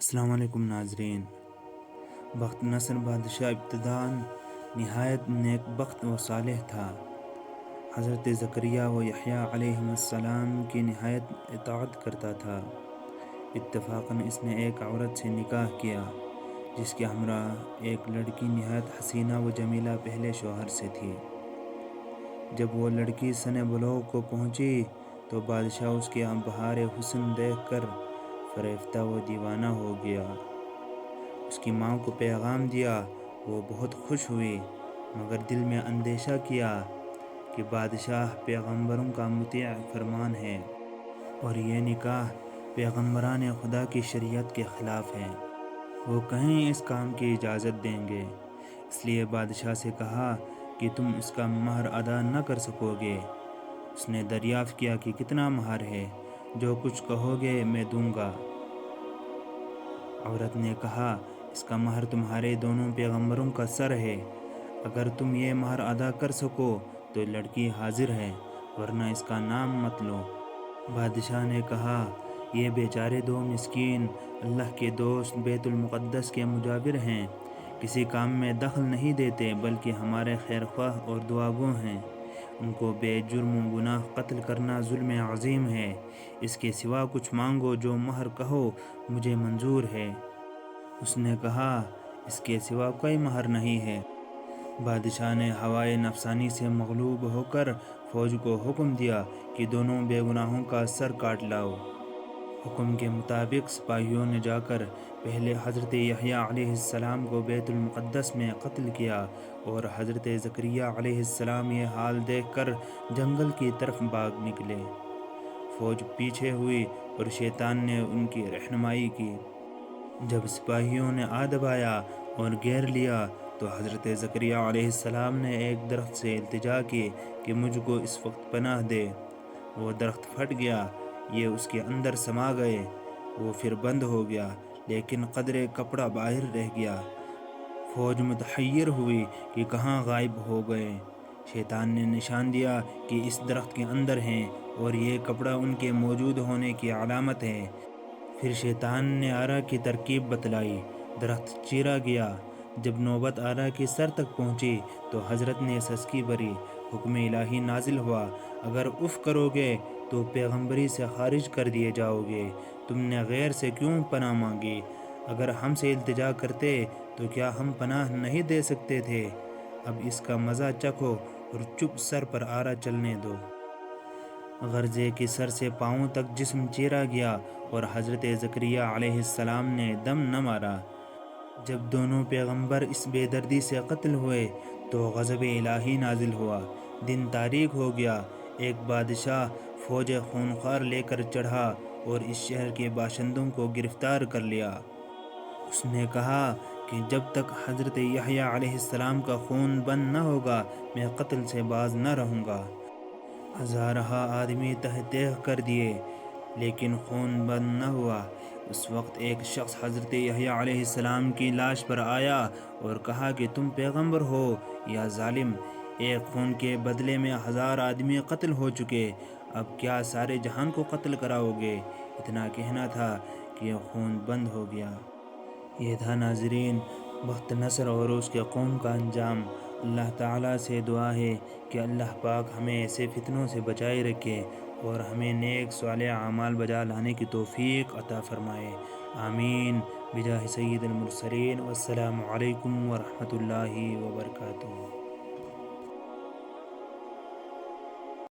السلام علیکم ناظرین۔ بخت نصر بادشاہ ابتداءً نہایت نیک بخت و صالح تھا۔ حضرت زکریا و یحییٰ علیہم السلام کی نہایت اطاعت کرتا تھا۔ اتفاقاً اس نے ایک عورت سے نکاح کیا جس کے ہمراہ ایک لڑکی نہایت حسینہ و جمیلہ پہلے شوہر سے تھی۔ جب وہ لڑکی سن بلوغ کو پہنچی تو بادشاہ اس کے بہار حسن دیکھ کر فریفتہ و دیوانہ ہو گیا۔ اس کی ماں کو پیغام دیا، وہ بہت خوش ہوئی، مگر دل میں اندیشہ کیا کہ بادشاہ پیغمبروں کا مطیع فرمان ہے اور یہ نکاح پیغمبران خدا کی شریعت کے خلاف ہے، وہ کہیں اس کام کی اجازت دیں گے؟ اس لیے بادشاہ سے کہا کہ تم اس کا مہر ادا نہ کر سکو گے۔ اس نے دریافت کیا کہ کتنا مہر ہے؟ جو کچھ کہو گے میں دوں گا۔ عورت نے کہا، اس کا مہر تمہارے دونوں پیغمبروں کا سر ہے، اگر تم یہ مہر ادا کر سکو تو لڑکی حاضر ہے، ورنہ اس کا نام مت لو۔ بادشاہ نے کہا، یہ بیچارے دو مسکین اللہ کے دوست بیت المقدس کے مجاور ہیں، کسی کام میں دخل نہیں دیتے بلکہ ہمارے خیر خواہ اور دعاگو ہیں، ان کو بے جرم و گناہ قتل کرنا ظلم عظیم ہے، اس کے سوا کچھ مانگو، جو مہر کہو مجھے منظور ہے۔ اس نے کہا، اس کے سوا کوئی مہر نہیں ہے۔ بادشاہ نے ہوائے نفسانی سے مغلوب ہو کر فوج کو حکم دیا کہ دونوں بے گناہوں کا سر کاٹ لاؤ۔ حکم کے مطابق سپاہیوں نے جا کر پہلے حضرت یحییٰ علیہ السلام کو بیت المقدس میں قتل کیا اور حضرت زکریا علیہ السلام یہ حال دیکھ کر جنگل کی طرف بھاگ نکلے۔ فوج پیچھے ہوئی اور شیطان نے ان کی رہنمائی کی۔ جب سپاہیوں نے آ دبایا اور گھیر لیا تو حضرت زکریا علیہ السلام نے ایک درخت سے التجا کی کہ مجھ کو اس وقت پناہ دے۔ وہ درخت پھٹ گیا، یہ اس کے اندر سما گئے، وہ پھر بند ہو گیا، لیکن قدرے کپڑا باہر رہ گیا۔ فوج متحیر ہوئی کہ کہاں غائب ہو گئے۔ شیطان نے نشان دیا کہ اس درخت کے اندر ہیں اور یہ کپڑا ان کے موجود ہونے کی علامت ہے۔ پھر شیطان نے آرا کی ترکیب بتلائی، درخت چیرا گیا۔ جب نوبت آرا کی سر تک پہنچی تو حضرت نے سسکی بھری، حکم الہی نازل ہوا، اگر اف کرو گے تو پیغمبری سے خارج کر دیے جاؤ گے، تم نے غیر سے کیوں پناہ مانگی؟ اگر ہم سے التجا کرتے تو کیا ہم پناہ نہیں دے سکتے تھے؟ اب اس کا مزہ چکھو اور چپ سر پر آرا چلنے دو۔ غرضے کہ سر سے پاؤں تک جسم چیرا گیا اور حضرت زکریا علیہ السلام نے دم نہ مارا۔ جب دونوں پیغمبر اس بے دردی سے قتل ہوئے تو غضب الہی نازل ہوا، دن تاریک ہو گیا۔ ایک بادشاہ فوج خونخوار لے کر چڑھا اور اس شہر کے باشندوں کو گرفتار کر لیا۔ اس نے کہا کہ جب تک حضرت یحییٰ علیہ السلام کا خون بند نہ ہوگا میں قتل سے باز نہ رہوں گا۔ ہزارہ آدمی تہ تیغ کر دیے لیکن خون بند نہ ہوا۔ اس وقت ایک شخص حضرت یحییٰ علیہ السلام کی لاش پر آیا اور کہا کہ تم پیغمبر ہو یا ظالم؟ ایک خون کے بدلے میں 1000 آدمی قتل ہو چکے، اب کیا سارے جہان کو قتل کراؤ گے؟ اتنا کہنا تھا کہ خون بند ہو گیا۔ یہ تھا ناظرین بخت نصر اور اس کے قوم کا انجام۔ اللہ تعالیٰ سے دعا ہے کہ اللہ پاک ہمیں ایسے فتنوں سے بچائے رکھے اور ہمیں نیک صالح اعمال بجا لانے کی توفیق عطا فرمائے، آمین، بجاہ سید المرسلین، والسلام علیکم ورحمۃ اللہ وبرکاتہ۔